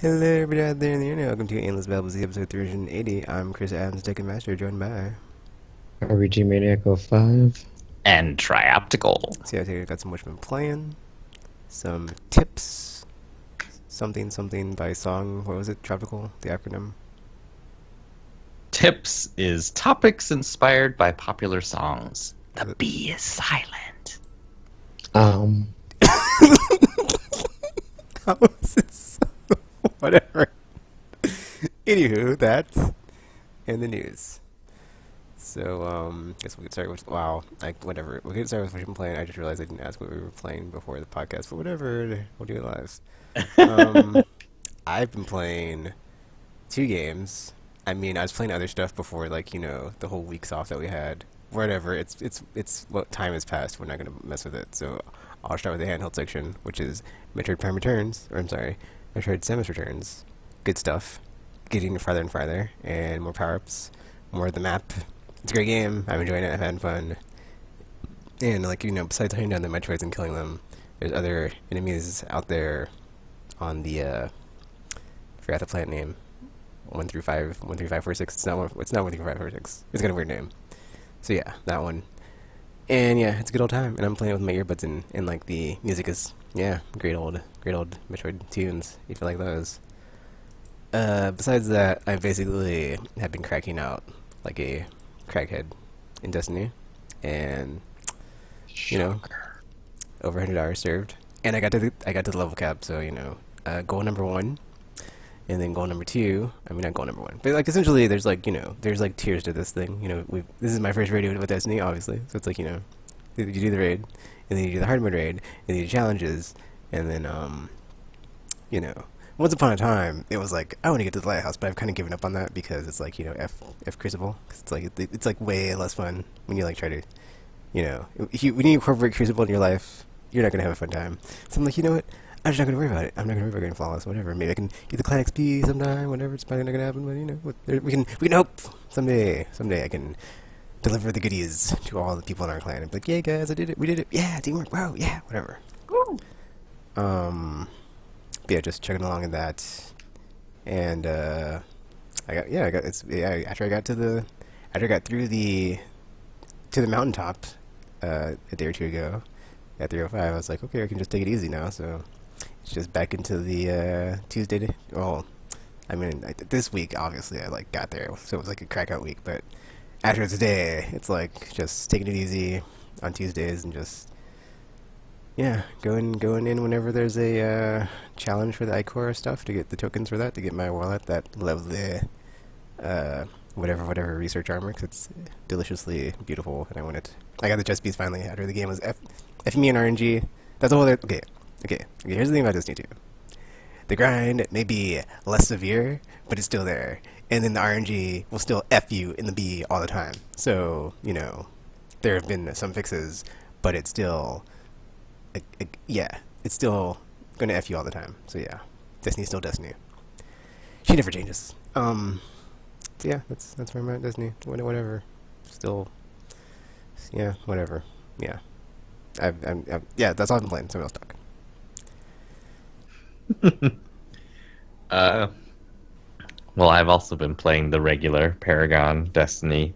Hello, everybody out there in the internet. Welcome to Aimless Babbles, episode 380. I'm Chris Adams, Tech and Master, joined by. RBG Maniac 05. And Trioptical. See, I got some what you've been playing, some tips, something by song. What was it? Tropical, the acronym. Tips is topics inspired by popular songs. The B is silent. How is it so? Whatever. Anywho, that's in the news. So, guess we could start with, whatever. We could start with what you've been playing. I just realized I didn't ask what we were playing before the podcast, but whatever. We'll do it live. I've been playing 2 games. I mean, I was playing other stuff before, like, you know, the whole weeks off that we had. Whatever. It's what time has passed. We're not going to mess with it. So, I'll start with the handheld section, which is Metroid Prime Returns, Metroid Samus Returns. Good stuff. Getting farther and farther, and more power-ups, more of the map. It's a great game. I'm enjoying it. I'm having fun. And, like, you know, besides hunting down the Metroids and killing them, there's other enemies out there on the, forgot the planet name. 1 through 5, 1 through 5, 4, 6. It's not 1 through 5, 4, 6. It's got a weird name. So, yeah, that one. And, yeah, it's a good old time. And I'm playing it with my earbuds in, and like, the music is, yeah, great old Metroid tunes, if you like those. Besides that, I basically have been cracking out like a crackhead in Destiny, and you know, over 100 hours served, and I got to the level cap. So you know, goal number 1, and then goal number 2. I mean, not goal number 1, but like essentially, there's like there's like tiers to this thing. You know, this is my first raid with Destiny, obviously. So it's like you know, you do the raid, and then you do the hard mode raid, and then you do challenges, and then you know. Once upon a time, it was like I want to get to the lighthouse, but I've kind of given up on that because it's like you know F Crucible. Cause it's like way less fun when you like try to, you know, when you incorporate Crucible in your life, you're not gonna have a fun time. So I'm like, you know what? I'm just not gonna worry about it. I'm not gonna worry about getting flawless, whatever. Maybe I can get the clan XP sometime, whatever. It's probably not gonna happen, but you know, we can hope someday I can deliver the goodies to all the people in our clan and be like, yeah, guys, I did it. We did it. Yeah, teamwork. Wow. Yeah, whatever. Woo. But yeah, just chugging along in that, and after I got through the mountaintop a day or 2 ago at 305, I was like, okay, I can just take it easy now. So it's just back into the Tuesday. I mean, this week obviously I like got there, so it was like a crack out week. But after today, it's like just taking it easy on Tuesdays and just. Yeah, going in whenever there's a challenge for the Icora stuff to get the tokens for that, to get my wallet, that lovely, whatever research armor, 'cause it's deliciously beautiful, and I want it. I got the chest piece finally after the game was F me and RNG. That's a whole other, okay, here's the thing about Destiny 2. The grind may be less severe, but it's still there, and then the RNG will still F you in the B all the time. So, you know, there have been some fixes, but it's still... yeah, it's still gonna F you all the time. So yeah, Destiny's still Destiny. She never changes. So yeah, that's where I'm at. Destiny, whatever. Still, yeah, whatever. Yeah, yeah, that's all I've been playing. Someone else talk. Well, I've also been playing the regular Paragon Destiny.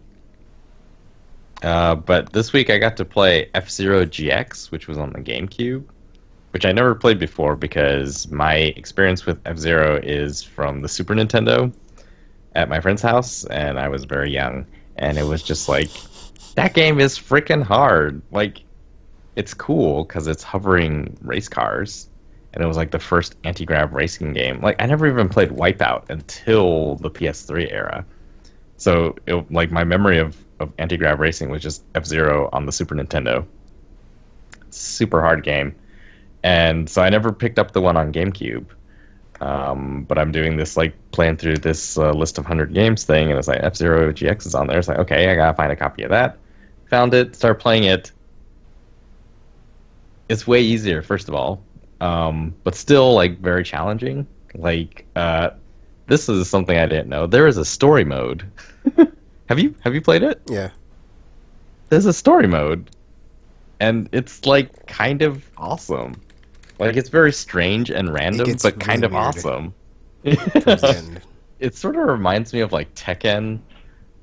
But this week I got to play FZero GX, which was on the GameCube, which I never played before because my experience with FZero is from the Super Nintendo at my friend's house, and I was very young, and it was just like, that game is freaking hard. Like, it's cool because it's hovering race cars, and it was like the first anti-grav racing game. Like, I never even played Wipeout until the PS3 era. So, like, my memory of anti-grav racing was just F-Zero on the Super Nintendo. Super hard game. And so I never picked up the one on GameCube. But I'm doing this, like, playing through this list of 100 games thing, and it's like, F-Zero GX is on there. It's like, okay, I gotta find a copy of that. Found it, started playing it. It's way easier, first of all. But still, like, very challenging. Like, this is something I didn't know. There is a story mode. Have you played it? Yeah. There's a story mode, and it's like kind of awesome. Like, it's very strange and random, but kind of awesome. towards the end. It sort of reminds me of like Tekken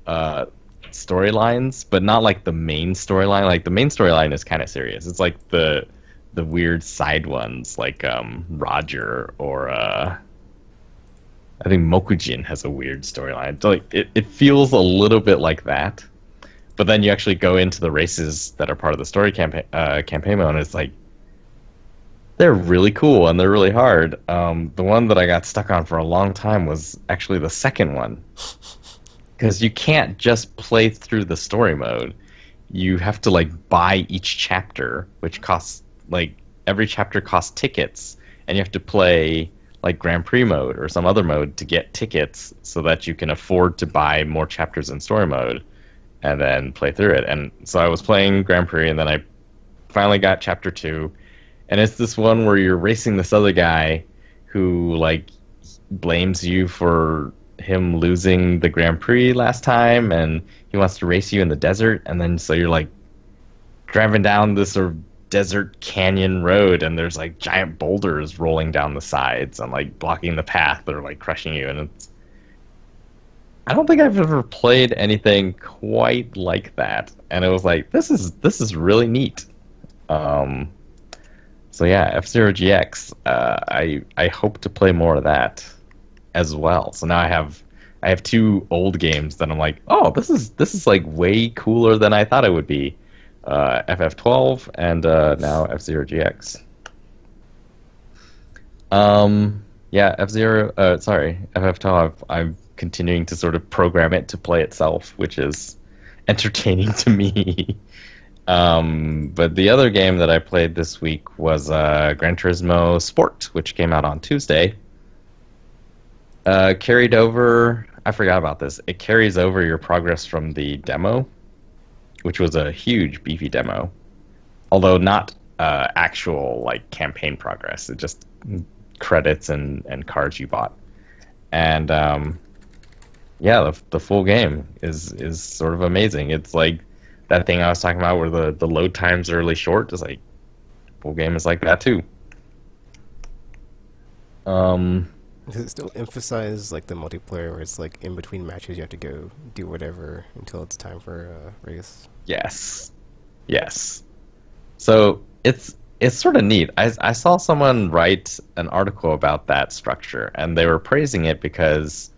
uh, storylines, but not like the main storyline. Like the main storyline is kind of serious. It's like the weird side ones, like Roger or I think Mokujin has a weird storyline. Like it feels a little bit like that, but then you actually go into the races that are part of the story campaign mode, and it's like they're really cool and they're really hard. The one that I got stuck on for a long time was actually the second one, because you can't just play through the story mode. You have to like buy each chapter, which costs like every chapter costs tickets, and you have to play like Grand Prix mode or some other mode to get tickets so that you can afford to buy more chapters in story mode and then play through it. And so I was playing Grand Prix, and then I finally got chapter 2, and it's this one where you're racing this other guy who like blames you for him losing the Grand Prix last time, and he wants to race you in the desert, and then so you're like driving down this sort of desert canyon road, and there's like giant boulders rolling down the sides and like blocking the path that are like crushing you. And it's, I don't think I've ever played anything quite like that, and it was like this is really neat. So yeah, FZero GX. I hope to play more of that as well. So now I have two old games that I'm like, oh, this is like way cooler than I thought it would be. FF12 and now FZero GX. Yeah, F-Zero. Sorry, FF12. I'm continuing to sort of program it to play itself, which is entertaining to me. But the other game that I played this week was Gran Turismo Sport, which came out on Tuesday. Carried over. I forgot about this. It carries over your progress from the demo, which was a huge, beefy demo. Although not actual like campaign progress. It just credits and cards you bought. And yeah, the full game is sort of amazing. It's like that thing I was talking about where the load times are really short. It's like full game is like that too. Does it still emphasize like the multiplayer where it's like in between matches you have to go do whatever until it's time for a race? Yes. Yes. So it's sort of neat. I saw someone write an article about that structure, and they were praising it because,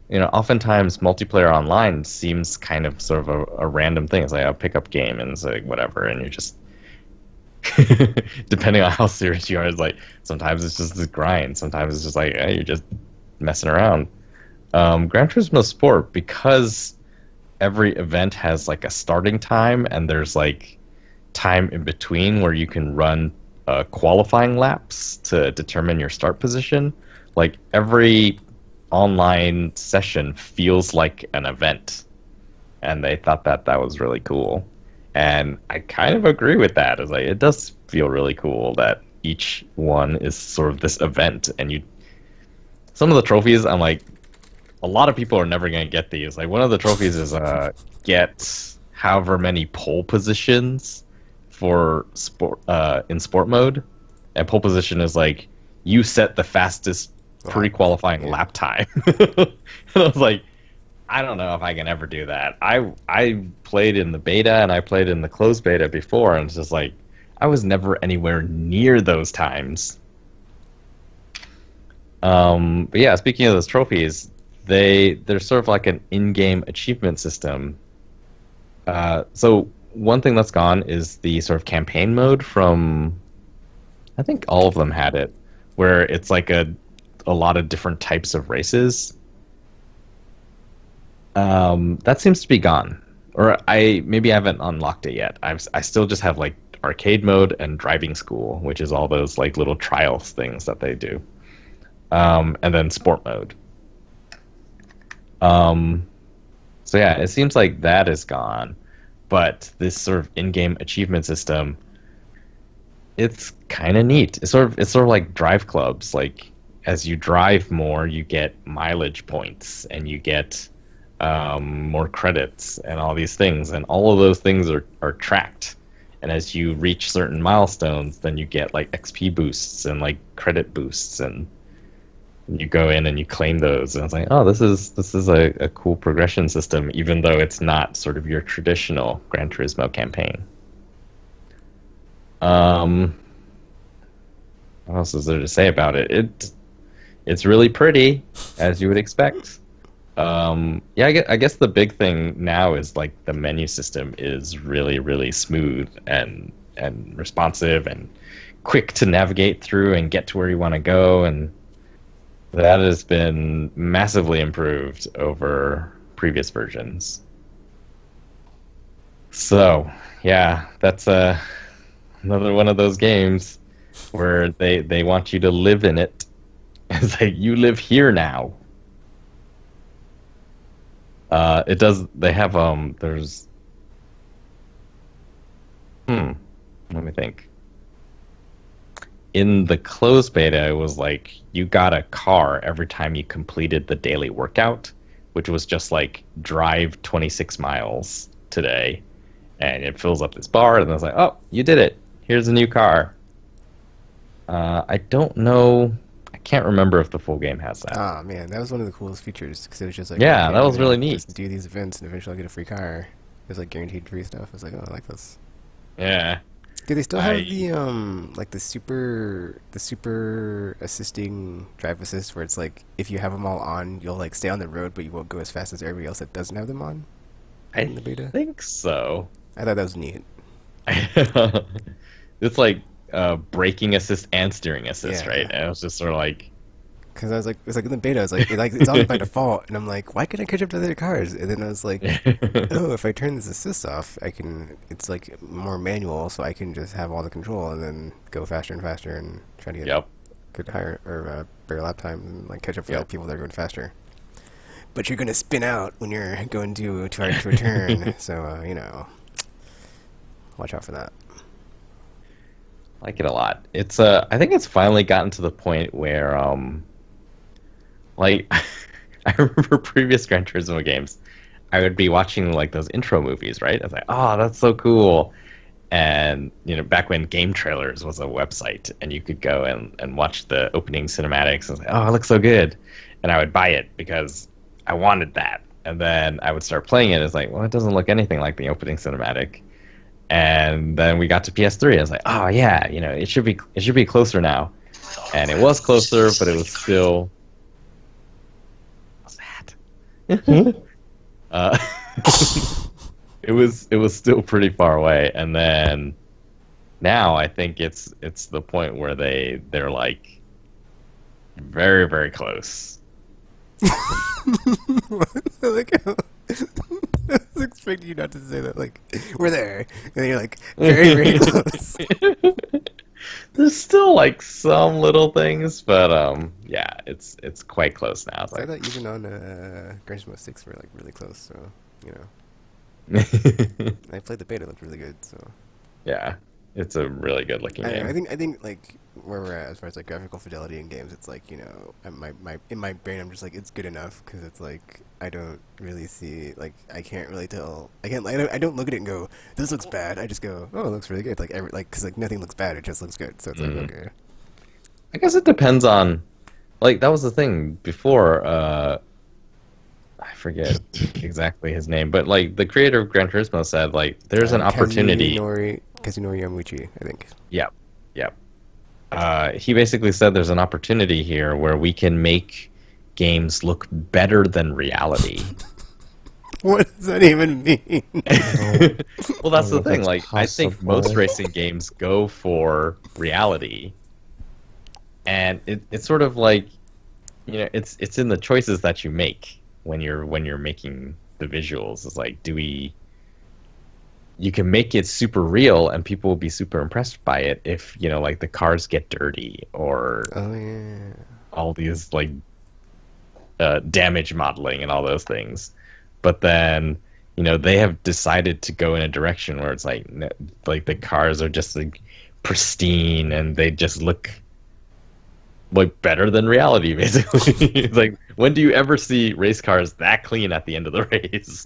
you know, oftentimes multiplayer online seems kind of sort of a random thing. It's like a pickup game, and it's like whatever, and you're just depending on how serious you are, it's like sometimes it's just this grind, sometimes it's just like you're just messing around. Gran Turismo Sport, because every event has like a starting time and there's like time in between where you can run qualifying laps to determine your start position. Like every online session feels like an event, and they thought that that was really cool. And I kind of agree with that. It's like it does feel really cool that each one is sort of this event, and you. Some of the trophies, I'm like, a lot of people are never gonna get these. Like one of the trophies is get however many pole positions for sport in sport mode, and pole position is like you set the fastest pre-qualifying lap time. And I was like, I don't know if I can ever do that. I played in the beta and I played in the closed beta before, and it's just like I was never anywhere near those times. But yeah, speaking of those trophies, they're sort of like an in-game achievement system. So one thing that's gone is the sort of campaign mode from, I think all of them had it, where it's like a lot of different types of races. That seems to be gone, or maybe I haven't unlocked it yet. I still just have like arcade mode and driving school, which is all those like little trials things that they do, and then sport mode. So yeah, it seems like that is gone, but this sort of in-game achievement system, it's kind of neat. It's sort of like drive clubs. Like as you drive more, you get mileage points, and you get more credits and all these things, and all of those things are tracked, and as you reach certain milestones then you get like XP boosts and like credit boosts, and You go in and you claim those, and it's like, oh, this is a cool progression system, even though it's not sort of your traditional Gran Turismo campaign. Um, what else is there to say about it? It's really pretty, as you would expect. Yeah, I guess the big thing now is like the menu system is really, really smooth and responsive and quick to navigate through and get to where you want to go, and that has been massively improved over previous versions. So, yeah, that's another one of those games where they want you to live in it. It's like you live here now. It does. They have There's let me think. In the closed beta, it was like you got a car every time you completed the daily workout, which was just like drive 26 miles today, and it fills up this bar, and I was like, oh, you did it. Here's a new car. I don't know. I can't remember if the full game has that. Ah, man, that was one of the coolest features because it was just like, Yeah, okay, that I'm was gonna really neat. Just do these events and eventually I'll get a free car. It was like guaranteed free stuff. I was like, oh, I like this. Yeah. Do they still have I the like the super assisting drive assist where it's like if you have them all on, you'll like stay on the road, but you won't go as fast as everybody else that doesn't have them on I in the beta? think so. I thought that was neat. It's like braking assist and steering assist, Yeah. right? And it was just sort of like, Because I was like, it's like in the beta, I was like, it's on by default, and I'm like, why can't I catch up to other cars? And then I was like, oh, if I turn this assist off, I can. It's like more manual, so I can just have all the control and then go faster and faster and try to get yep, good higher or better lap time and like catch up for yep. like people that are going faster. But you're gonna spin out when you're going too hard to return, so watch out for that. I like it a lot. It's I think it's finally gotten to the point where like I remember previous Gran Turismo games, I would be watching like those intro movies, right? I was like, oh, that's so cool. And back when Game Trailers was a website, and you could go and watch the opening cinematics, and I was like, oh, it looks so good, and I would buy it because I wanted that. And then I would start playing it. It's like, well, it doesn't look anything like the opening cinematic. And then we got to PS3. I was like, oh yeah, it should be closer now. And it was closer, but it was still. What's that? uh, it was still pretty far away. And then now I think it's the point where they're like very, very close. Like, I was expecting you not to say that. Like, we're there, and then you're like, very, very close. There's still like some little things, but yeah, it's quite close now. It's So I like, thought even on Gran Turismo 6 we're like really close. So I played the beta; it looked really good. So yeah, it's a really good looking game. I think like where we're at as far as like graphical fidelity in games, it's like in my brain I'm just like it's good enough because it's like I don't really see like I can't really tell I don't look at it and go this looks bad. I just go oh it looks really good because like nothing looks bad, it just looks good. So it's like okay. I guess it depends on, like, that was the thing before. I forget exactly his name, but like the creator of Gran Turismo said, like there's an opportunity. Kazunori Yamauchi, I think. Yep, yep. He basically said there's an opportunity here where we can make games look better than reality. What does that even mean? Well, that's the thing. That's Like, I think possible. most racing games go for reality, and it's sort of like, it's in the choices that you make when you're making the visuals. It's like, you can make it super real and people will be super impressed by it if like the cars get dirty or Oh yeah. all these like damage modeling and all those things. But then they have decided to go in a direction where it's like the cars are just like pristine and they just look like better than reality, basically. It's like, when do you ever see race cars that clean at the end of the race?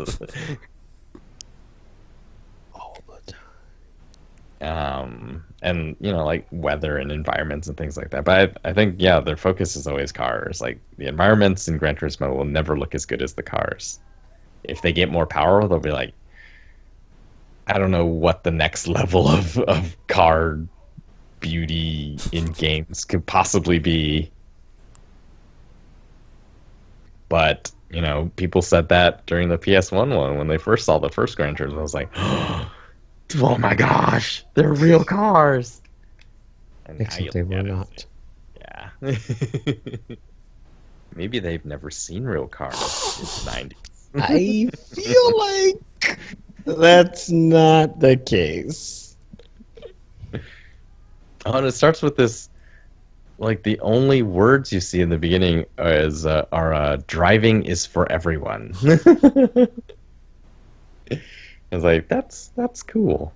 and like weather and environments and things like that. But I think yeah, their focus is always cars. Like the environments in Gran Turismo will never look as good as the cars. If they get more power, they'll be like, I don't know what the next level of car beauty in games could possibly be. But people said that during the PS1 one when they first saw the first Gran Turismo. I was like, oh my gosh, they're real cars. And Except they were not. Yeah. Maybe they've never seen real cars in the 90s. I feel like that's not the case. Oh, and it starts with this, like the only words you see in the beginning are driving is for everyone. It's like that's cool.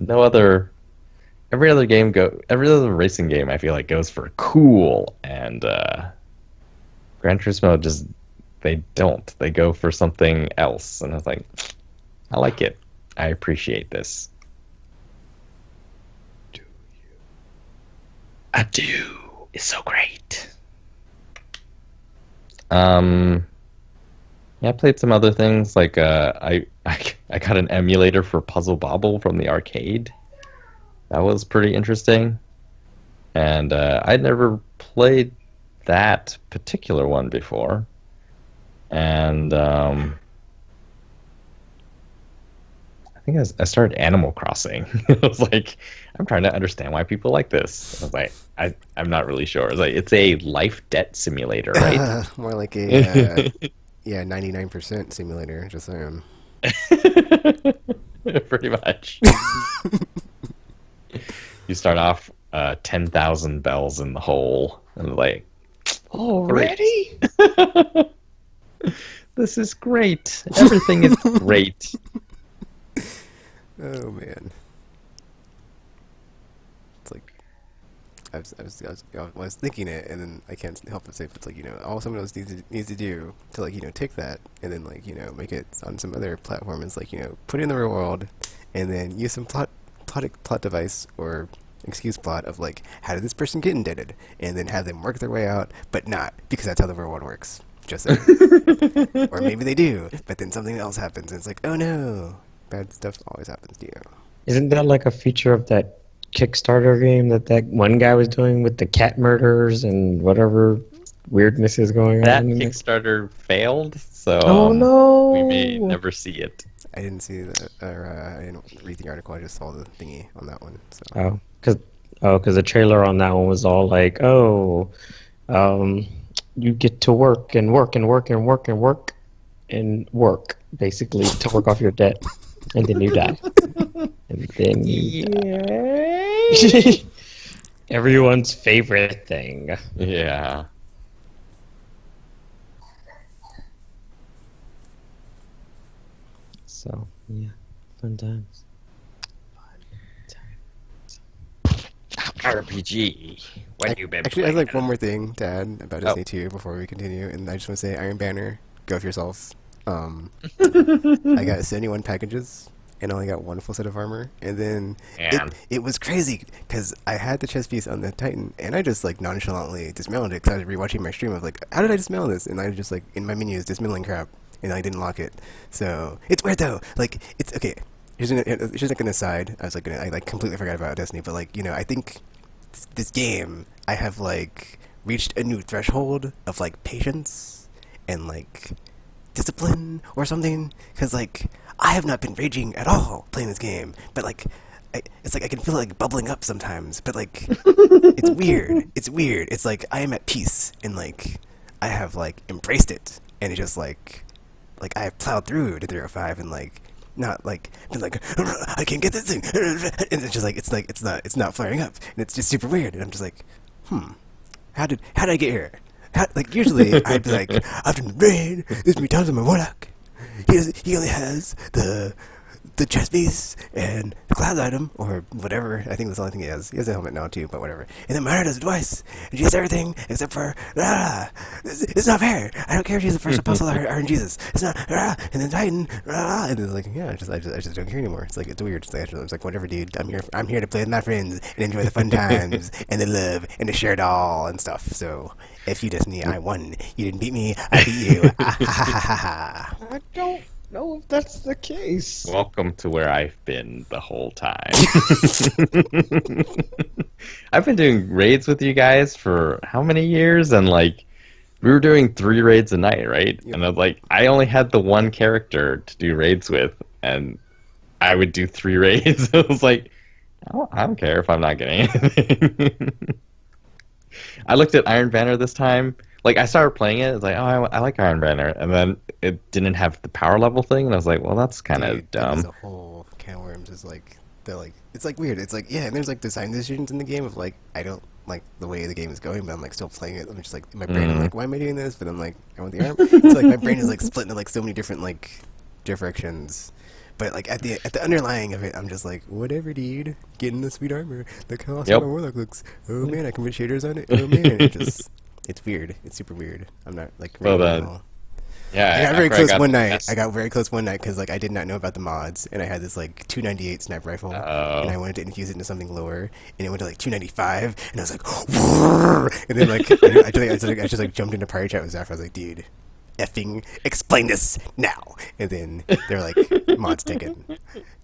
Every other racing game I feel like goes for cool, and Gran Turismo just they don't. They go for something else, and I was like, I like it. I appreciate this. Do you? I do. It's so great. Yeah, I played some other things like I got an emulator for Puzzle Bobble from the arcade. That was pretty interesting, and I'd never played that particular one before, and I think I started Animal Crossing. I was like, I'm trying to understand why people like this. I was like, I'm not really sure. It's a life debt simulator, right? More like a 99% simulator. Just saying. Pretty much. You start off 10,000 bells in the hole, and like, Already? This is great. Everything is great. Oh man. It's like I was thinking it, and then I can't help but say it's like all someone else needs to do to like take that and then like make it on some other platform is like put it in the real world and then use some plot device or excuse plot of like how did this person get indebted and then have them work their way out, but not because that's how the real world works. Just saying. Or maybe they do, but then something else happens and it's like, oh no, bad stuff always happens to you. Isn't that like a feature of that Kickstarter game that one guy was doing with the cat murders and whatever weirdness is going That on? Kickstarter failed, so Oh no! we may never see it. I didn't see that, or I didn't read the article. I just saw the thingy on that one. So. Because the trailer on that one was all like, you get to work and work and work and work and work and work, basically, to work off your debt, and then you die. And then you die. Everyone's favorite thing. Yeah. So, yeah, fun times. RPG. When you been Actually, I have playing like one more thing to add about Disney 2 before we continue, and I just want to say, Iron Banner, go for yourself. I got 71 packages, and I only got one full set of armor, and then it was crazy, because I had the chest piece on the Titan, and I just like nonchalantly dismantled it, because I was rewatching my stream of like, how did I dismantle this? And I was just like, in my menus, dismantling crap, and I didn't lock it. So, it's weird though, like, it's, okay, here's like an aside, I like completely forgot about Destiny, but like, I think this game, I have like reached a new threshold of like patience and like discipline or something, because like I have not been raging at all playing this game, but like it's like I can feel it like bubbling up sometimes, but like it's weird. It's like I am at peace and like I have like embraced it, and it's just like I have plowed through to 305 and like not like been like I can't get this thing, and it's just like it's not flaring up, and it's just super weird, and I'm just like, how did I get here? Like usually I'd be like, I've done the raid this many times on my warlock. He only has the the chest piece and the cloud item, or whatever. I think that's the only thing he has. He has a helmet now too, but whatever. And then Myra does it twice, and she has everything except for it's not fair. I don't care if she's the first apostle or in Jesus. It's not and then Titan and then like yeah, I just don't care anymore. It's like it's weird. It's like whatever, dude. I'm here to play with my friends and enjoy the fun times and the love and to share it all and stuff. So if you Destiny, I won. You didn't beat me. I beat you. I don't know if that's the case. Welcome to where I've been the whole time. I've been doing raids with you guys for how many years? And like, we were doing 3 raids a night, right? Yep. And I was like, I only had the one character to do raids with, and I would do 3 raids. I was like, I don't care if I'm not getting anything. I looked at Iron Banner this time. Like, I started playing it. It's like, oh, I like Iron Banner. And then it didn't have the power level thing. And I was like, well, that's kind of dumb. The whole can of worms is like, they're like, it's like weird. It's like, yeah, and there's like design decisions in the game of like, I don't like the way the game is going, but I'm like still playing it. I'm just like, in my brain, I'm like, why am I doing this? But I'm like, I want the arm. It's like my brain is like split into like so many different like directions. But like at the underlying of it, I'm just like, whatever, dude. Get in the sweet armor. Look how awesome my warlock looks. Oh man, I can put shaders on it. Oh man, it's weird. It's super weird. I'm not like. Yeah, I got very close one night. I got very close one night because like I did not know about the mods, and I had this like 298 sniper rifle, and I wanted to infuse it into something lower, and it went to like 295, and I was like, Whoa! And then like I just like jumped into pirate chat with Zephyr. I was like, dude, effing explain this now. And then they're like, mods taken.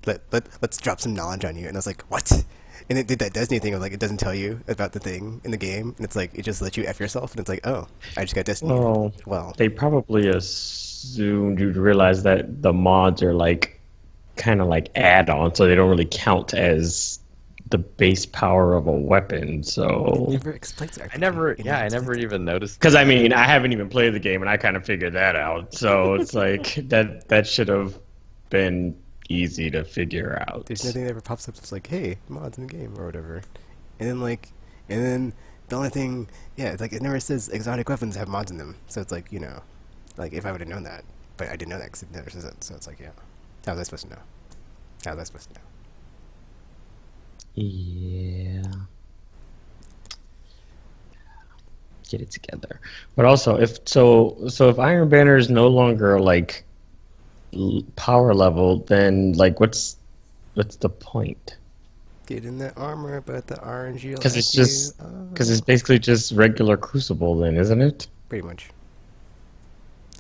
Let's drop some knowledge on you. And I was like, what? And it did that Destiny thing of like, it doesn't tell you about the thing in the game, and it's like, it just lets you F yourself, and it's like, oh, I just got Destiny. Well, they probably assumed you'd realize that the mods are like, kind of like add-ons, so they don't really count as the base power of a weapon, so... It never explains it. I never even noticed. Because, I mean, I haven't even played the game, and I kind of figured that out, so it's like, that should have been easy to figure out. There's nothing that ever pops up that's like, hey, mods in the game, or whatever. And then the only thing, yeah, it's like, it never says exotic weapons have mods in them, so it's like, you know, like, if I would have known that, but I didn't know that because it never says it, so it's like, yeah, how was I supposed to know? How was I supposed to know? Yeah. Get it together. But also, if Iron Banner is no longer like power level, then like what's the point? Get in that armor, but the RNG. Because it's basically just regular Crucible, then, isn't it? Pretty much.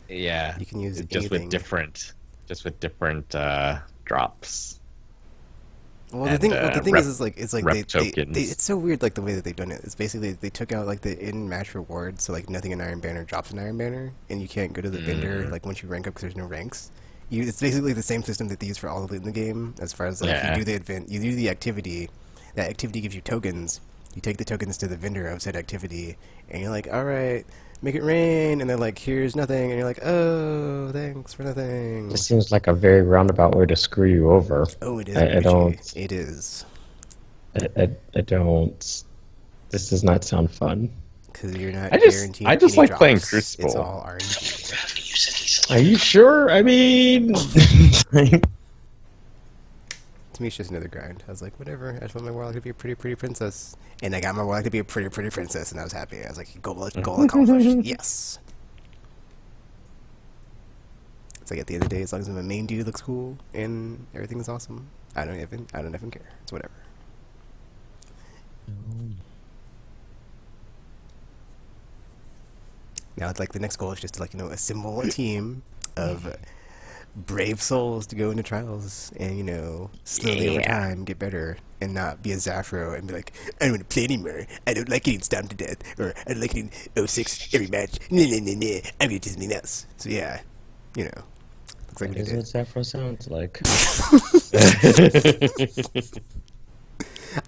Yeah. You can use just anything. with different drops. Well, the thing is like it's like they tokens. it's so weird like the way that they've done it. It's basically they took out like the in-match reward, so like nothing in Iron Banner drops in Iron Banner, and you can't go to the vendor like once you rank up because there's no ranks. It's basically the same system that they use for all of it in the game. As far as like you do the event, you do the activity, that activity gives you tokens. You take the tokens to the vendor of said activity, and you're like, all right, make it rain, and they're like, here's nothing, and you're like, oh, thanks for nothing. This seems like a very roundabout way to screw you over. Oh, it is. I don't. It is. I don't. This does not sound fun. Because you're not guaranteed. I just like drops. playing Crucible. It's all RNG. Are you sure? I mean, to me, it's just another grind. I was like, whatever. I just want my warlock to be a pretty, pretty princess, and I got my warlock to be a pretty, pretty princess, and I was happy. I was like, goal accomplished. Yes. It's like at the end of the day, as long as my main dude looks cool and everything is awesome, I don't even care. It's whatever. Now it's like the next goal is just to assemble a team of brave souls to go into trials and slowly over time get better and not be a Zaffro and be like, I don't want to play anymore. I don't like getting stomped to death, or I don't like getting 06 every match. Nah. I'm gonna do something else. So yeah, looks like that is what Zaffro sounds like.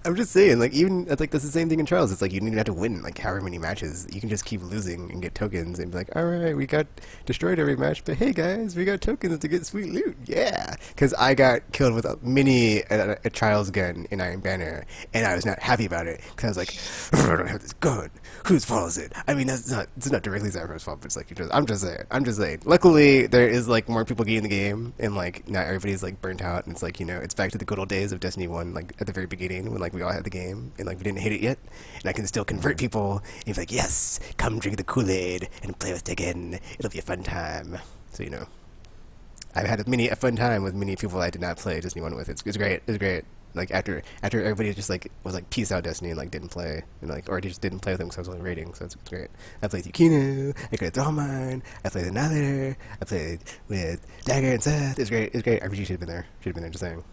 I'm just saying, like, even it's like that's the same thing in Trials. It's like you don't even have to win like however many matches. You can just keep losing and get tokens and be like, all right, we got destroyed every match, but hey guys, we got tokens to get sweet loot. Yeah, because I got killed with a mini a Trials gun in Iron Banner, and I was not happy about it because I was like, I don't have this gun. Whose fault is it? I mean, it's not directly Zyro's fault, but it's like I'm just saying. Luckily, there is like more people getting the game, and like not everybody's like burnt out, and it's like it's back to the good old days of Destiny 1, like at the very beginning when like we all had the game and like we didn't hate it yet, and I can still convert people and be like, yes, come drink the Kool-Aid and play with Tekken. It'll be a fun time. So I've had a fun time with many people I did not play Destiny 1 with. It's great. It's great. Like after everybody just like was like peace out Destiny and like didn't play and like or just didn't play with them because I was only raiding, so it's great. I played Yukino, I played Thrallmine, I played Another, I played with Dagger and Seth. It's great. RPG should have been there. Just saying.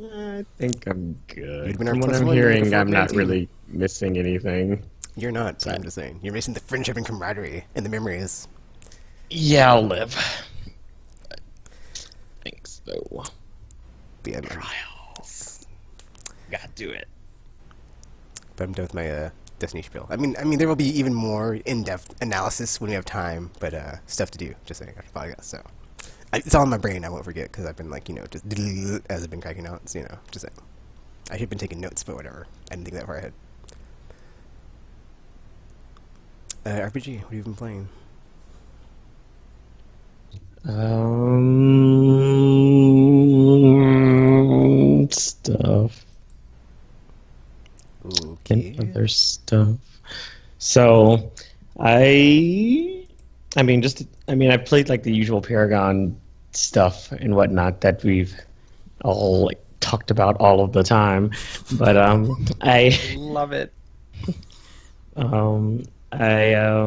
I think I'm good. You'd been From our what plus I'm one, hearing, you're the I'm not team. really missing anything. You're not. So I'm just saying. You're missing the friendship and camaraderie and the memories. Yeah, I'll live. I think so. But yeah, man. Trials. Gotta do it. But I'm done with my Destiny spiel. I mean, there will be even more in-depth analysis when we have time, but stuff to do. Just saying after podcast. So it's all in my brain. I won't forget because I've been like just as I've been cracking out. So just saying. I should have been taking notes, but whatever. I didn't think that far ahead. RPG. What have you been playing? Stuff. Okay. And other stuff. So, I I played like the usual Paragon stuff and whatnot that we've all like talked about all of the time, but I Love it. I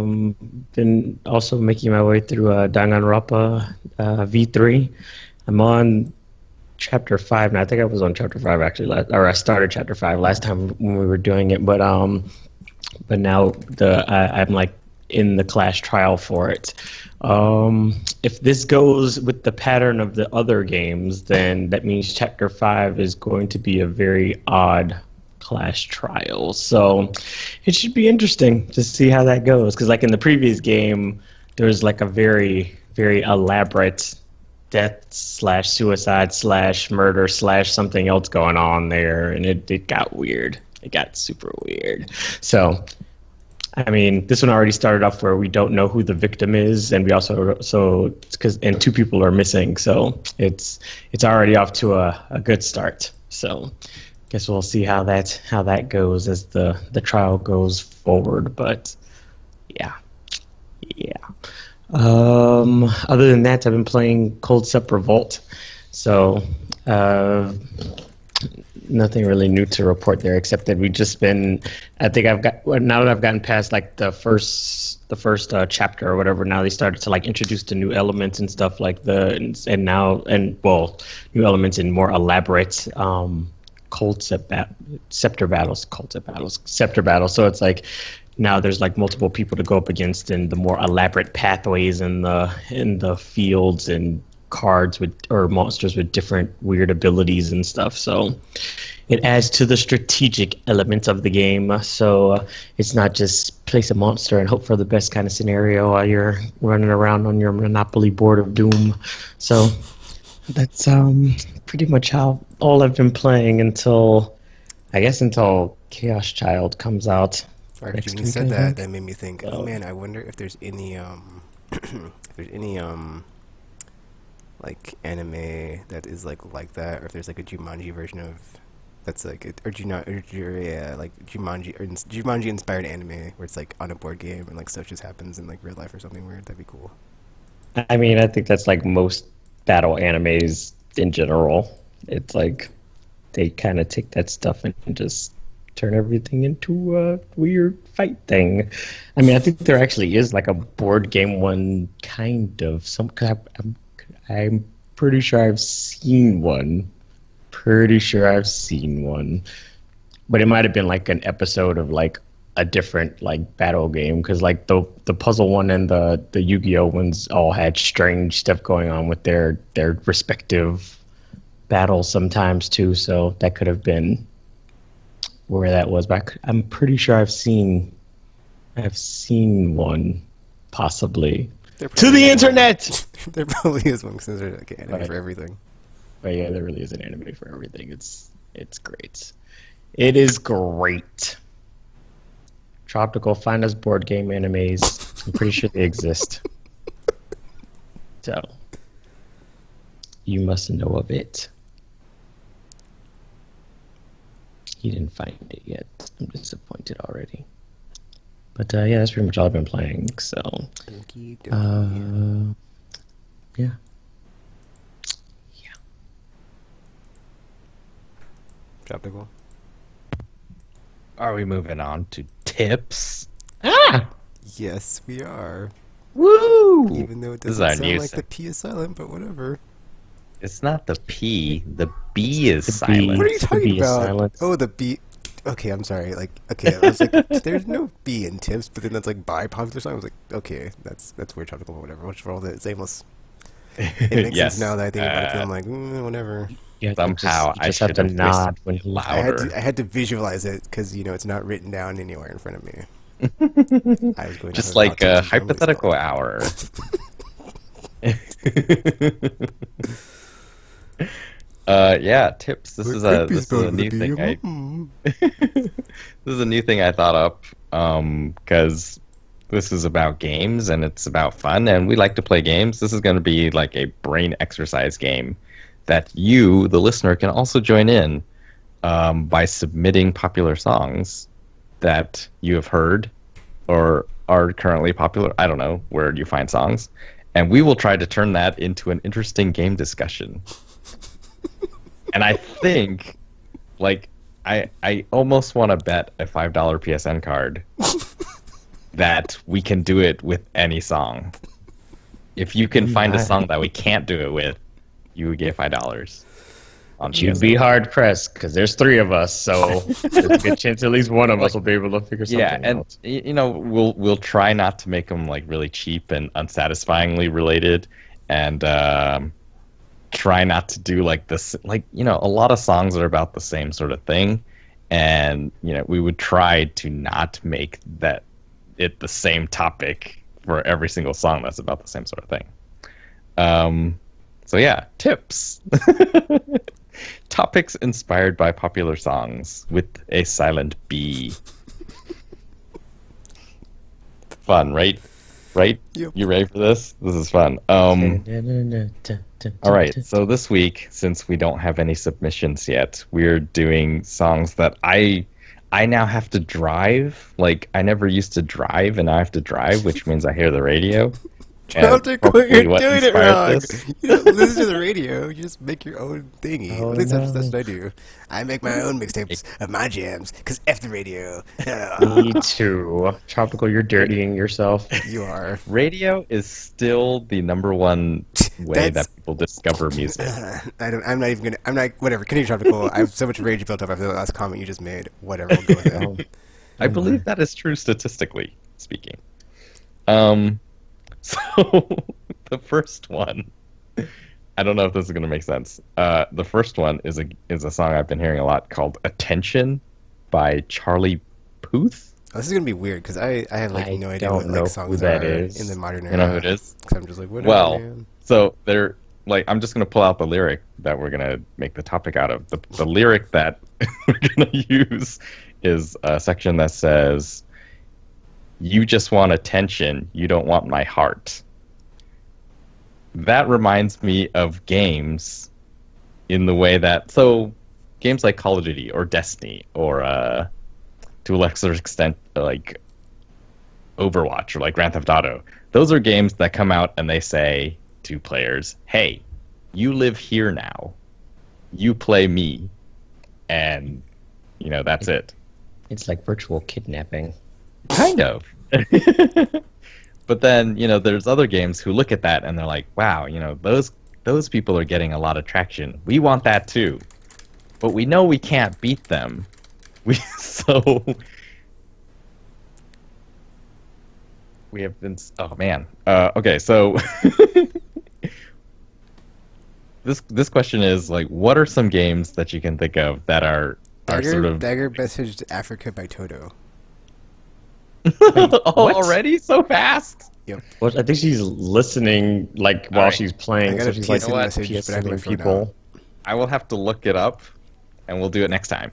been also making my way through Danganronpa V3. I'm on chapter 5 now. I think I was on chapter 5 actually, or I started chapter 5 last time when we were doing it. But now I'm like in the class trial for it. If this goes with the pattern of the other games, then that means chapter 5 is going to be a very odd class trial. So it should be interesting to see how that goes. Because like in the previous game, there was like a very, very elaborate death / suicide / murder / something else going on there, and it got weird. It got super weird. So I mean, this one already started off where we don't know who the victim is, and we also and 2 people are missing, so it's already off to a good start. So guess we'll see how that goes as the trial goes forward. But yeah. Other than that, I've been playing Cold Step Revolt, so nothing really new to report there, except that we've just been. I think now that I've gotten past like the first chapter or whatever. Now they started to like introduce the new elements and stuff like new elements and more elaborate scepter battles. So it's like now there's like multiple people to go up against and the more elaborate pathways in the fields and cards or monsters with different weird abilities and stuff. So it adds to the strategic elements of the game. So it's not just place a monster and hope for the best kind of scenario while you're running around on your Monopoly board of doom. So that's pretty much all I've been playing until Chaos Child comes out. When you said that, that made me think. Oh man, I wonder if there's any like anime that is like that, or if there's like a Jumanji version of that's like Jumanji inspired anime where it's like on a board game and like stuff just happens in like real life or something weird. That'd be cool. I mean, I think that's like most battle animes in general. It's like they kind of take that stuff and just turn everything into a weird fight thing. I mean, I think there actually is like a board game one kind of. I'm pretty sure I've seen one. But it might have been like an episode of like a different like battle game, because like the puzzle one and the Yu-Gi-Oh ones all had strange stuff going on with their respective battles sometimes too. So that could have been where that was back. I'm pretty sure I've seen one, possibly. There To probably the is internet! one. There probably is one, because there's like an anime Right. for everything. But yeah, there really is an anime for everything. It's great. It is great. Tropical, find us board game animes. I'm pretty sure they exist. So, you must know of it. He didn't find it yet. I'm disappointed already. But yeah, that's pretty much all I've been playing. So, Okie dokie. yeah. Tropical. Are we moving on to tips? Ah! Yes, we are. Woo! Even though it This is doesn't our sound new like se- the P is silent, but whatever. It's not the P. The B is The silent. B. What are you The talking B is about? silent. Oh, the B. Okay, I'm sorry. Like, okay, I was like, there's no B in tips, but then that's like by popular song. I was like, okay, that's weird, tropical, or whatever. What's for all that? It's aimless. It makes Yes. sense now that I think about it. 'Cause I'm like, whatever. Yeah, Somehow you I just have should to have nod voiced when it he louder. I had to visualize it because it's not written down anywhere in front of me. I was going Just off like of a how to hypothetical normally hour. Yeah, tips. This is spell it. a new thing. This is a new thing I thought up because this is about games and it's about fun and we like to play games. This is going to be like a brain exercise game that you, the listener, can also join in by submitting popular songs that you have heard or are currently popular. I don't know where you find songs. And we will try to turn that into an interesting game discussion. And I think, like, I almost want to bet a $5 PSN card that we can do it with any song. If you can find a song that we can't do it with, you would get $5 on You'd PSN. be hard pressed because there's three of us, so there's a good chance at least one of us will be able to figure something Yeah, and out. you know we'll try not to make them like really cheap and unsatisfyingly related, and try not to do like this, like, you know, a lot of songs are about the same sort of thing, and you know we would try to not make that it the same topic for every single song that's about the same sort of thing. So yeah, tips. Topics inspired by popular songs with a silent B. Fun, right? Right? Yep. You ready for this? This is fun. All right, so this week, since we don't have any submissions yet, we're doing songs that I now have to drive. Like, I never used to drive, and now I have to drive, which means I hear the radio. Tropical, probably you're what doing it inspired wrong. this. You don't listen to the radio. You just make your own thingy. Oh, At least that's no. what I do. I make my own mixtapes of my jams, because F the radio. Me too. Tropical, you're dirtying yourself. You are. Radio is still the number one way That's- that people discover music. I'm not even gonna. I'm not. Whatever. Continue, Tropical. I have so much rage built up after the last comment you just made. Whatever. We'll go with it. I believe that is true statistically speaking. So the first one, I don't know if this is going to make sense. The first one is a song I've been hearing a lot called "Attention" by Charlie Puth. Oh, this is gonna be weird because I have like I no idea don't what know like who songs that are is. in the modern era. You know who it is? 'Cause I'm just like, whatever, Well, man. so they're like, I'm just going to pull out the lyric that we're going to make the topic out of. The lyric that we're going to use is a section that says, "You just want attention, you don't want my heart." That reminds me of games in the way that, so games like Call of Duty or Destiny or to a lesser extent like Overwatch or like Grand Theft Auto. Those are games that come out and they say to players, "Hey, you live here now. You play me." And, you know, that's it. It's like virtual kidnapping. Kind of. But then, you know, there's other games who look at that and they're like, "Wow, you know, those people are getting a lot of traction. We want that too. But we know we can't beat them." We have been. Oh man. Okay, so this question is like, what are some games that you can think of that are are sort of Dagger messaged Africa by Toto. oh, what? already so fast. Yep. Well, I think she's listening like while right. she's I playing, got so a she's like PSN message, but I have my PSing phone people. I will have to look it up, and we'll do it next time.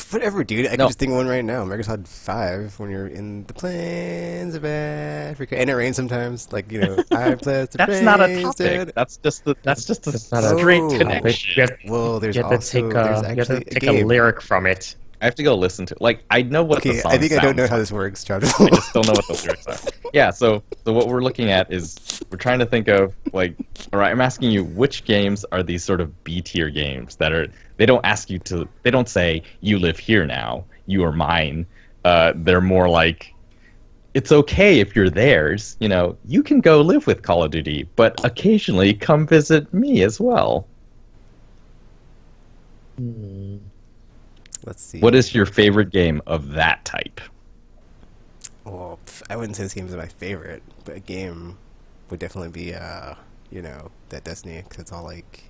Whatever, dude. I can No. just think of one right now. Microsoft 5 when you're in the plains of Africa. And it rains sometimes. Like, you know, I bless the That's not a plains, topic. dude. That's just a That's not a straight Oh. connection. You have, Well, there's you have to also take there's you have actually to take a game. lyric from it. I have to go listen to. Like, I know what the Okay, song I think I don't know sounds how like. this works, John. I just don't know what the lyrics are. Yeah, so what we're looking at is we're trying to think of like, all right, I'm asking you which games are these sort of B tier games that are they don't say you live here now, you are mine. They're more like it's okay if you're theirs, you know, you can go live with Call of Duty, but occasionally come visit me as well. Let's see. What is your favorite game of that type? Well, I wouldn't say this game is my favorite, but a game would definitely be, you know, that Destiny, because it's all like,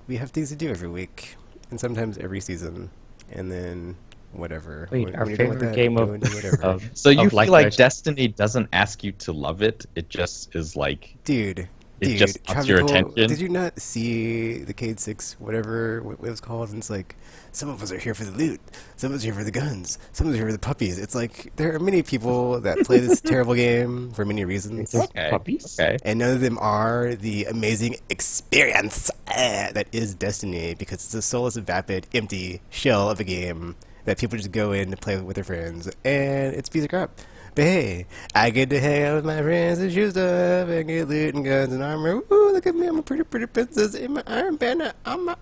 we have things to do every week, and sometimes every season, and then whatever. Wait, our when you're done with favorite that, game go of, and do whatever. So you of feel like likewise. Destiny doesn't ask you to love it, it just is like Dude, It just wants your Tropical, attention? did you not see the Cade 6, whatever what it was called? And it's like, some of us are here for the loot, some of us are here for the guns, some of us are here for the puppies. It's like, there are many people that play this terrible game for many reasons. There's okay, puppies. okay. And none of them are the amazing experience that is Destiny, because it's a soulless, vapid, empty shell of a game that people just go in to play with their friends, and it's a piece of crap. But hey, I get to hang out with my friends and shoot stuff and get loot and guns and armor. Ooh, look at me, I'm a pretty, pretty princess in my iron banner. I'm my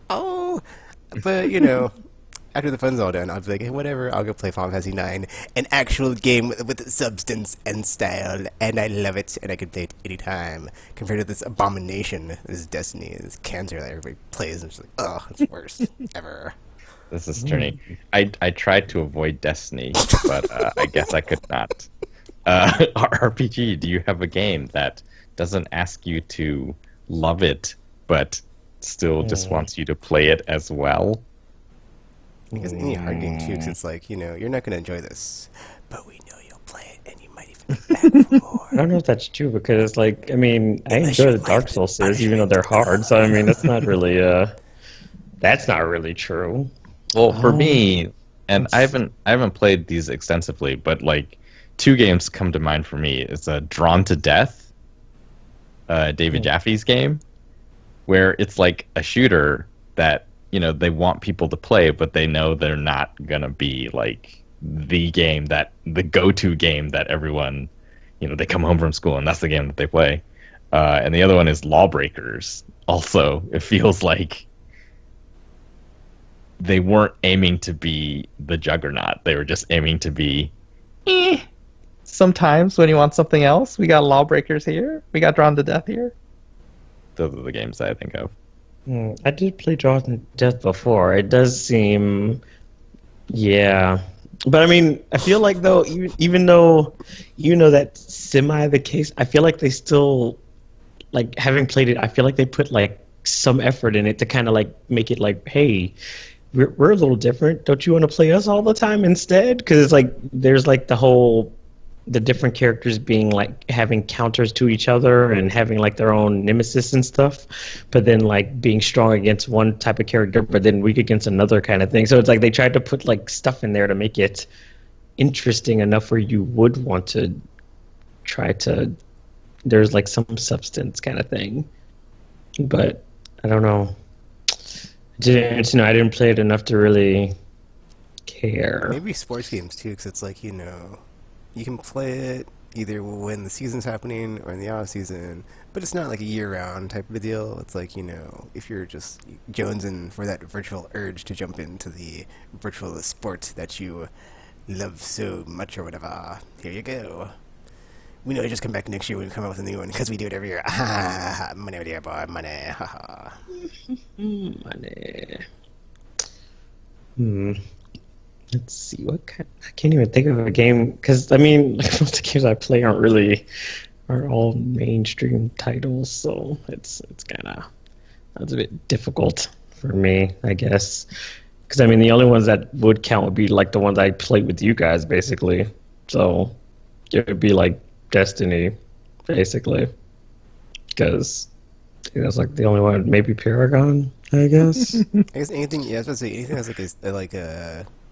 But, you know, after the fun's all done, I'll be like, hey, whatever, I'll go play Final Fantasy 9, an actual game with substance and style, and I love it, and I can play it anytime, compared to this abomination, this Destiny, this cancer that everybody plays, and it's like, ugh, it's the worst ever. This is turning. I tried to avoid Destiny, but I guess I could not. RPG, do you have a game that doesn't ask you to love it, but still just wants you to play it as well? Because any hard game too, 'cause it's like, you know, you're not going to enjoy this, but we know you'll play it, and you might even be back for more. I don't know if that's true because, like, I mean, I Unless enjoy you the Dark like it. Souls series, even though they're hard. So I mean, that's not really true. Well, for me, and I haven't played these extensively, but like two games come to mind for me. It's a Drawn to Death, David Jaffe's game, where it's like a shooter that, you know, they want people to play, but they know they're not gonna be like the go-to game that everyone, you know, they come home from school and that's the game that they play. And the other one is Lawbreakers. Also, it feels like they weren't aiming to be the juggernaut. They were just aiming to be, sometimes when you want something else, we got Lawbreakers here. We got Drawn to Death here. Those are the games that I think of. I did play Drawn to Death before. It does seem, yeah. But I mean, I feel like though, even though you know that's semi the case, I feel like they still, like, having played it, I feel like they put like some effort in it to kind of like make it like, hey, we're a little different. Don't you want to play us all the time instead? Because it's like there's like the different characters being like having counters to each other and having like their own nemesis and stuff, but then like being strong against one type of character, but then weak against another kind of thing. So it's like they tried to put like stuff in there to make it interesting enough where you would want to try to. There's like some substance kind of thing, but I don't know. I didn't play it enough to really care. Maybe sports games too, because it's like, you know, you can play it either when the season's happening or in the off season, but it's not like a year-round type of a deal. It's like, you know, if you're just jonesing for that virtual urge to jump into the virtual sport that you love so much or whatever, here you go. We know you just come back next year when we come out with a new one, because we do it every year. Money, dear boy, money. Money. Let's see what kind. I can't even think of a game because I mean, like, most of the games I play are all mainstream titles, so it's kind of that's a bit difficult for me, I guess. Because I mean, the only ones that would count would be like the ones I played with you guys, basically. So it would be like Destiny, basically. Because that's like the only one. Maybe Paragon, I guess. I guess anything. Yeah, I was about to say anything that's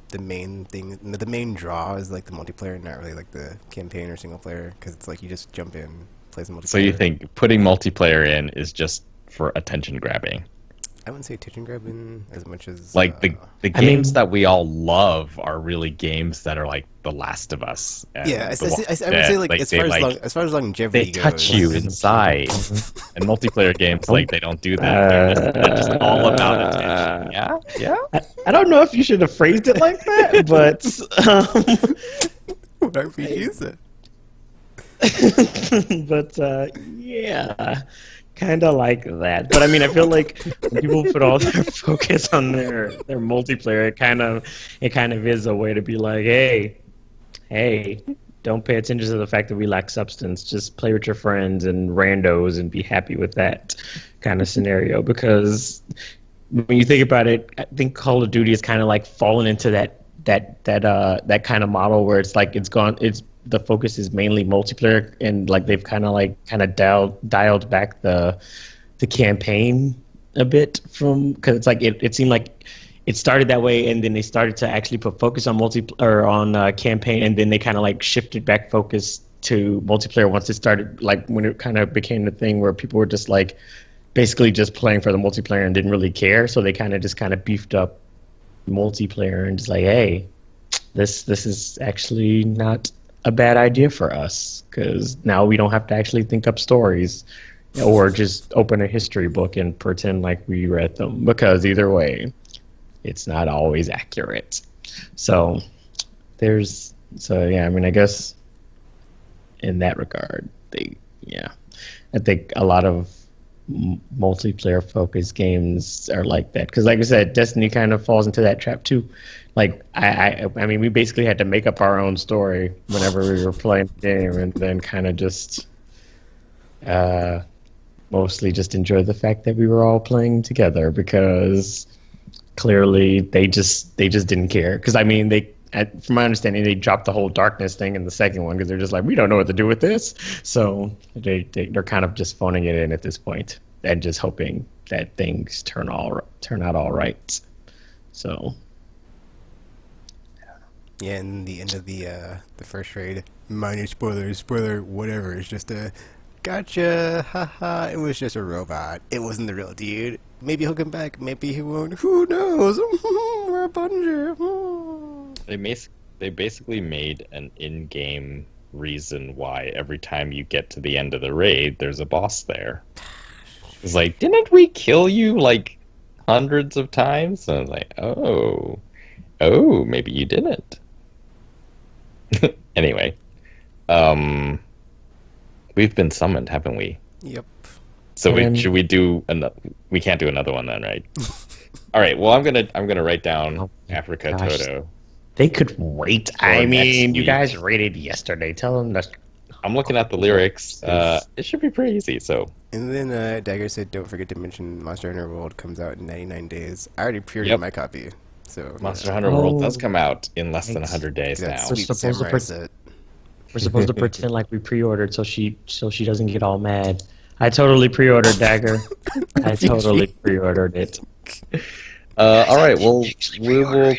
the main thing. The main draw is like the multiplayer, not really like the campaign or single player. Because it's like you just jump in, play some multiplayer. So you think putting multiplayer in is just for attention grabbing? I wouldn't say attention grabbing as much as Like the games that we all love are really games that are like The Last of Us. And yeah, I The would Walking say Dead. like as far as longevity they goes, touch you inside. And multiplayer games like they don't do that. They're just all about attention. Yeah, yeah. I don't know if you should have phrased it like that, but what RPGs it? but yeah, kind of like that. But I mean, I feel like when people put all their focus on their multiplayer, it kind of is a way to be like, hey, don't pay attention to the fact that we lack substance. Just play with your friends and randos and be happy with that kind of scenario. Because when you think about it, I think Call of Duty is kind of like fallen into that kind of model where it's like the focus is mainly multiplayer, and like they've kind of dialed back the campaign a bit from, because it's like it seemed like it started that way, and then they started to actually put focus on campaign, and then they kind of like shifted back focus to multiplayer once it started, like when it kind of became the thing where people were just like basically just playing for the multiplayer and didn't really care. So they kind of beefed up multiplayer and just like, hey, this is actually not a bad idea for us, because now we don't have to actually think up stories or just open a history book and pretend like we read them, because either way it's not always accurate. So yeah, I mean, I guess in that regard I think a lot of multiplayer focused games are like that, because like I said, Destiny kind of falls into that trap too. Like I mean, we basically had to make up our own story whenever we were playing the game, and then kind of just mostly just enjoy the fact that we were all playing together, because clearly they just didn't care. Because I mean, from my understanding, they dropped the whole darkness thing in the second one because they're just like, we don't know what to do with this. So they're kind of just phoning it in at this point and just hoping that things turn out all right. So yeah, and the end of the first raid, minor spoiler, whatever. It's just a gotcha, haha. It was just a robot. It wasn't the real dude. Maybe he'll come back. Maybe he won't. Who knows? We're a Bungie. They basically made an in-game reason why every time you get to the end of the raid, there's a boss there. It's like, didn't we kill you like hundreds of times? And I was like, oh, maybe you didn't. Anyway, we've been summoned, haven't we? Yep. So should we do another? We can't do another one then, right? All right. Well, I'm gonna write down Africa Toto. They could wait. I mean, you guys rated yesterday. Tell them that. I'm looking at the lyrics. It should be pretty easy. So. And then Dagger said, "Don't forget to mention Monster Hunter World comes out in 99 days." I already pre-ordered my copy. So Monster Hunter World does come out in less than 100 days now. We're supposed to pretend like we pre-ordered, so she doesn't get all mad. I totally pre-ordered Dagger. I totally pre-ordered it. All right, well, we will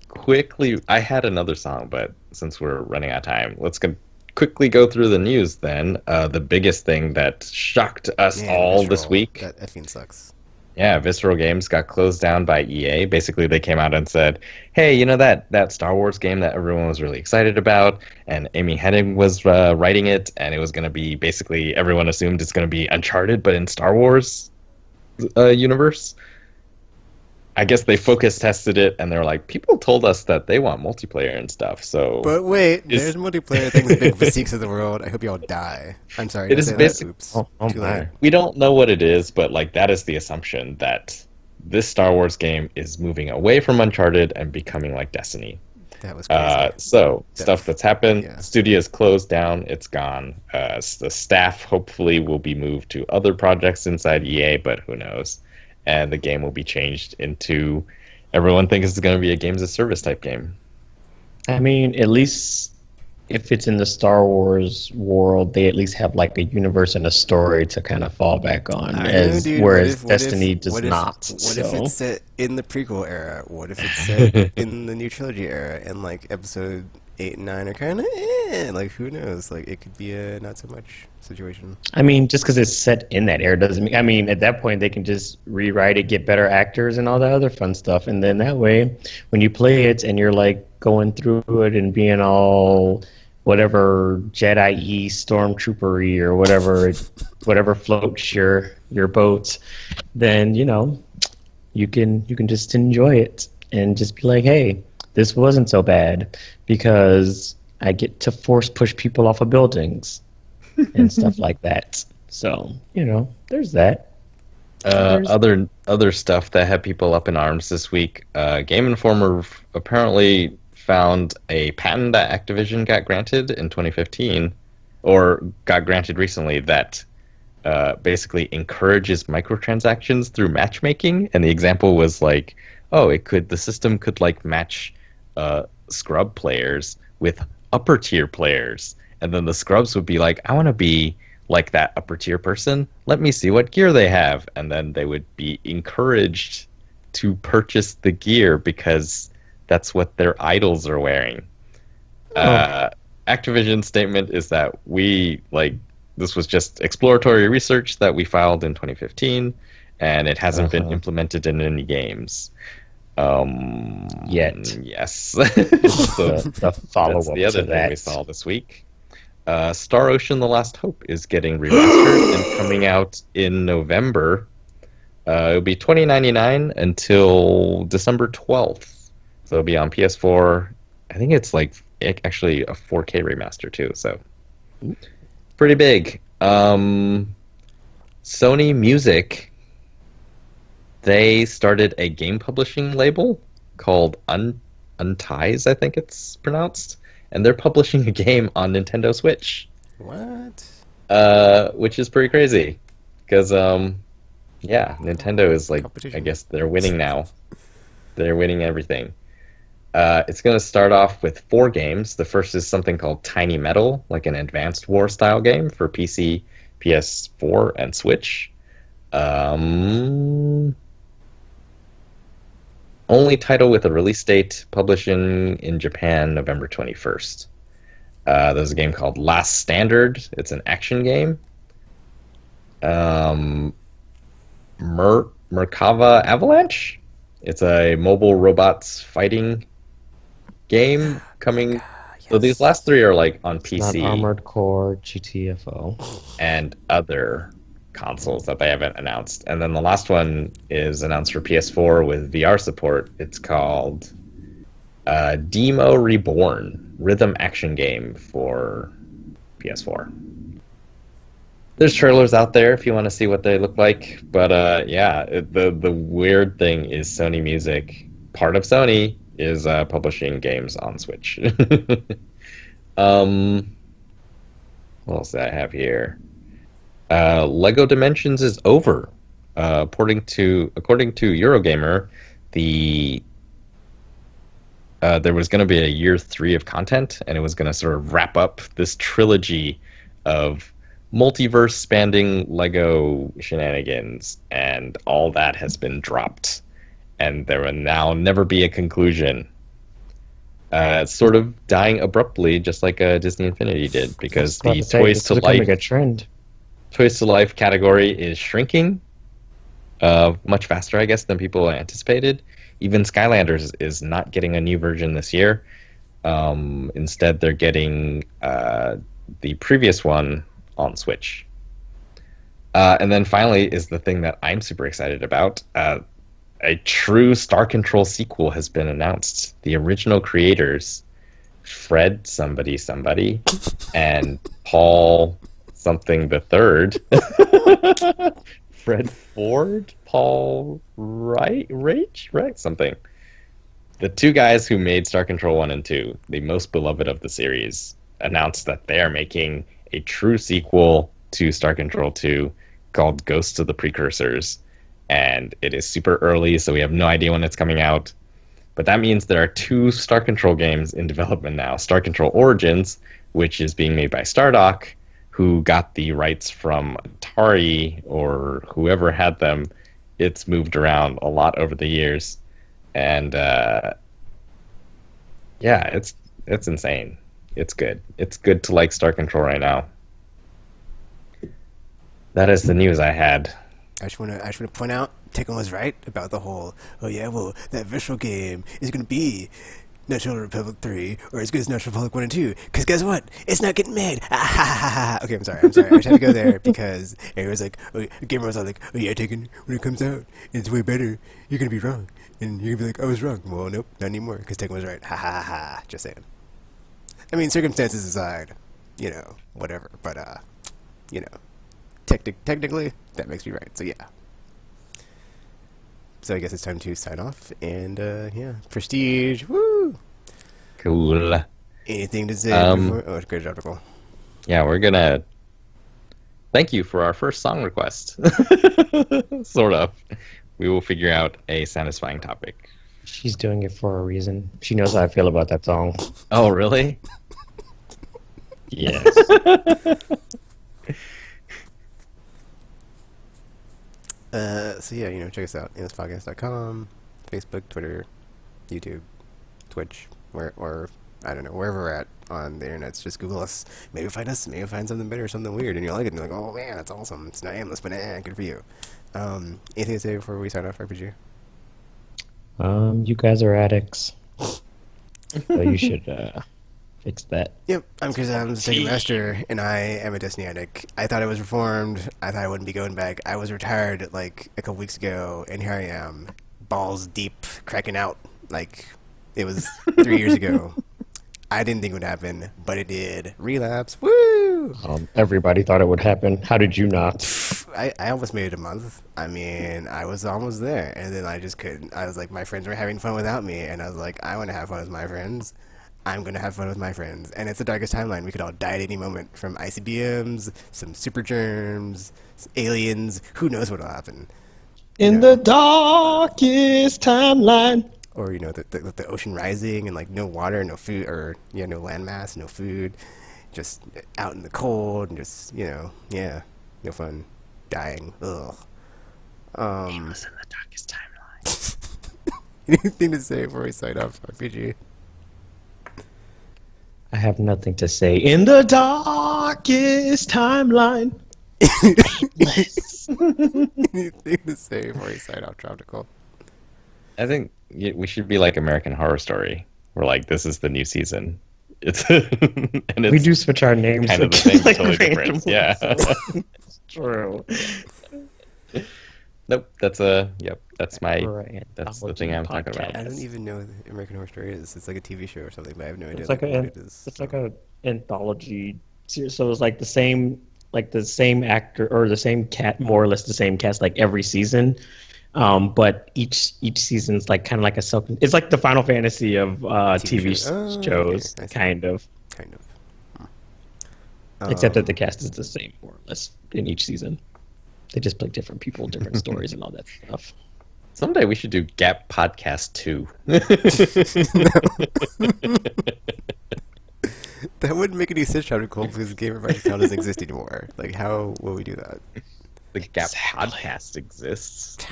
quickly. I had another song, but since we're running out of time, let's quickly go through the news then. The biggest thing that shocked us all this week. That effing sucks. Yeah, Visceral Games got closed down by EA. Basically, they came out and said, hey, you know that Star Wars game that everyone was really excited about, and Amy Hennig was writing it, and it was going to be basically, everyone assumed it's going to be Uncharted, but in Star Wars universe. I guess they focus tested it, and they're like, people told us that they want multiplayer and stuff, so... But wait, there's multiplayer things, big physiques of the world. I hope y'all die. I'm sorry. It is basically... Oops. Oh my. We don't know what it is, but like that is the assumption that this Star Wars game is moving away from Uncharted and becoming like Destiny. That was crazy. Stuff that's happened. Yeah. Studio's closed down. It's gone. The staff hopefully will be moved to other projects inside EA, but who knows? And the game will be changed into Everyone thinks it's going to be a games as service type game. I mean, at least if it's in the Star Wars world, they at least have like a universe and a story to kind of fall back on, I know, as dude. whereas Destiny does not. What if it's So, set in the prequel era? What if it's set in the new trilogy era? And like episode 8 and 9 are kind of like who knows? Like it could be a not so much situation. I mean, just because it's set in that era doesn't mean. I mean, at that point, they can just rewrite it, get better actors, and all that other fun stuff, and then that way, when you play it and you're like going through it and being all whatever Jedi-y, stormtroopery, or whatever floats your boat, then you can just enjoy it and just be like, hey, this wasn't so bad because I get to force push people off of buildings and stuff like that. So, there's that. Other stuff that had people up in arms this week. Game Informer apparently found a patent that Activision got granted in 2015, or got granted recently, that basically encourages microtransactions through matchmaking. And the example was like, the system could like match scrub players with upper tier players, and then the scrubs would be like, I want to be like that upper tier person, let me see what gear they have, and then they would be encouraged to purchase the gear because that's what their idols are wearing. Activision's statement is that this was just exploratory research that we filed in 2015, and it hasn't been implemented in any games. Yet. Yes. So the follow-up that's the other to thing that. we saw this week. Star Ocean: The Last Hope is getting remastered and coming out in November. It'll be $20.99 until December 12th. So it'll be on PS4. I think it's actually a 4K remaster too. So pretty big. Sony Music. They started a game publishing label called Unties, I think it's pronounced, and they're publishing a game on Nintendo Switch. What? Which is pretty crazy, because Nintendo is I guess they're winning now. They're winning everything. It's going to start off with 4 games. The first is something called Tiny Metal, like an advanced war style game for PC, PS4, and Switch. Only title with a release date, publishing in Japan November 21st. There's a game called Last Standard. It's an action game. Merkava Avalanche. It's a mobile robots fighting game coming. So these last 3 are on PC. Not Armored Core, GTFO. And other consoles that they haven't announced. And then the last one is announced for PS4 with VR support. It's called Demo Reborn, rhythm action game for PS4. There's trailers out there if you want to see what they look like. But the weird thing is Sony Music, part of Sony, is publishing games on Switch. What else do I have here? Lego Dimensions is over. According to Eurogamer, there was going to be a year 3 of content, and it was going to sort of wrap up this trilogy of multiverse spanning Lego shenanigans, and all that has been dropped, and there will now never be a conclusion. It's sort of dying abruptly, just like Disney Infinity did, because the Toys to Life a trend. Toys to Life category is shrinking much faster, I guess, than people anticipated. Even Skylanders is not getting a new version this year. Instead, they're getting the previous one on Switch. And then finally is the thing that I'm super excited about. A true Star Control sequel has been announced. The original creators, Fred somebody, and Paul something the third. Fred Ford, Paul right, something. The 2 guys who made Star Control 1 and 2, the most beloved of the series, announced that they are making a true sequel to Star Control 2 called Ghosts of the Precursors. And it is super early, so we have no idea when it's coming out. But that means there are two Star Control games in development now. Star Control Origins, which is being made by Stardock, who got the rights from Atari or whoever had them. It's moved around a lot over the years. And yeah, it's insane. It's good. It's good to like Star Control right now. That is the news I had. I just want to point out, Tekken was right about the whole, oh yeah, well, that virtual game is going to be National Republic 3 or as good as National Republic 1 and 2. Because guess what? It's not getting made. Okay, I'm sorry. I just had to go there because it was like, Gamer was all like, oh yeah, Tekken, when it comes out, it's way better. You're going to be wrong. And you're going to be like, I was wrong. Well, nope, not anymore because Tekken was right. Just saying. I mean, circumstances aside, you know, whatever. But, you know, technically, that makes me right. So yeah. So I guess it's time to sign off, and yeah, Prestige, woo! Cool. Anything to say before? Oh, great job, Nicole. Yeah, we're gonna thank you for our first song request. Sort of. We will figure out a satisfying topic. She's doing it for a reason. She knows how I feel about that song. Oh, really? Yes. So yeah, you know, check us out, aimlesspodcast.com, Facebook, Twitter, YouTube, Twitch, or I don't know, wherever we're at on the internet. Just Google us. Maybe find us. Maybe find something better, something weird, and you like it. And you're like, oh man, that's awesome. It's not aimless, but good for you. Anything to say before we sign off, RPG? You guys are addicts. So you should fix that. Yep, I'm Chris Adams, Tekken Master, and I am a Destiny addict. I thought I was reformed. I thought I wouldn't be going back. I was retired like a couple weeks ago, and here I am, balls deep, cracking out like it was 3 years ago. I didn't think it would happen, but it did. Relapse, woo! Everybody thought it would happen. How did you not? I almost made it a month. I mean, I was almost there, and then I just couldn't. I was like, my friends were having fun without me, and I was like, I want to have fun with my friends. I'm going to have fun with my friends. And it's the darkest timeline. We could all die at any moment from ICBMs, some super germs, aliens. Who knows what will happen? In the darkest timeline. Or, you know, the ocean rising and, like, no water, no food, or, yeah, no landmass, no food. Just out in the cold and just, you know, yeah, no fun. Dying. Ugh. Aimless in the darkest timeline. Anything to say before we sign off, RPG? I have nothing to say. In the darkest timeline. Anything to say before we sign off, Tropical? I think we should be like American Horror Story. We're like, this is the new season. It's and it's We do switch our names. kind of the same, like totally different. randomly. Yeah. It's true. Nope. That's That's the thing I'm talking about. I don't even know what American Horror Story is. It's like a TV show or something, but I have no idea It's like what a it is. it's like a anthology series. So it's like the same actor or the same cat, more or less the same cast, like every season. But each season's like kind of like a self. It's like the Final Fantasy of TV shows, okay. kind of. Kind of. Except that the cast is the same, more or less, in each season. They just play different people, different stories, and all that stuff. Someday we should do Gap Podcast 2. That wouldn't make any sense, Tropical, because the Gamer Advice account doesn't exist anymore. Like, how will we do that? The Gap Podcast exists.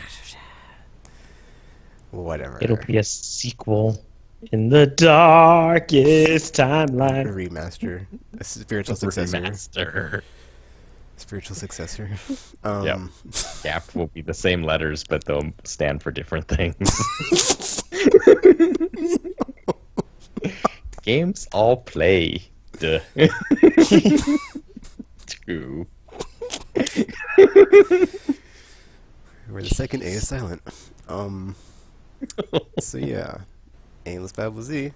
Whatever. It'll be a sequel in the darkest timeline. A remaster. A spiritual successor. Remaster. Spiritual successor. Yep. Gap will be the same letters, but they'll stand for different things. Games all play. Duh. Two. Where the second A is silent. So yeah. Aimless Babble Z.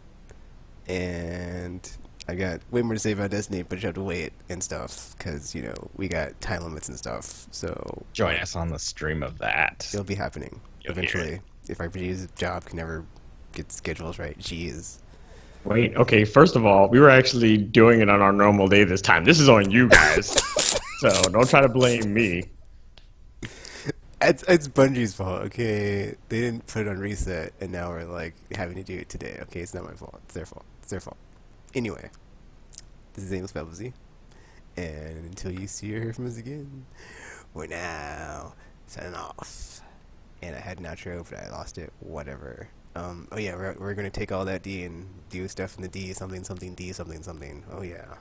And I got way more to say about Destiny, but you have to wait and stuff, because, you know, we got time limits and stuff, so... Join us on the stream of that. It'll be happening, You'll eventually. If RPG's job can never get schedules right. Jeez. Wait, okay, first of all, we were actually doing it on our normal day this time. This is on you guys. So don't try to blame me. It's Bungie's fault. Okay, they didn't put it on reset, and now we're like having to do it today. Okay, it's not my fault. It's their fault. It's their fault. Anyway, this is Aimless Babblesy, and until you see or hear from us again, we're now signing off. And I had an outro, but I lost it. Whatever. Oh yeah, we're gonna take all that D and do stuff in the D something something D something something. Oh yeah.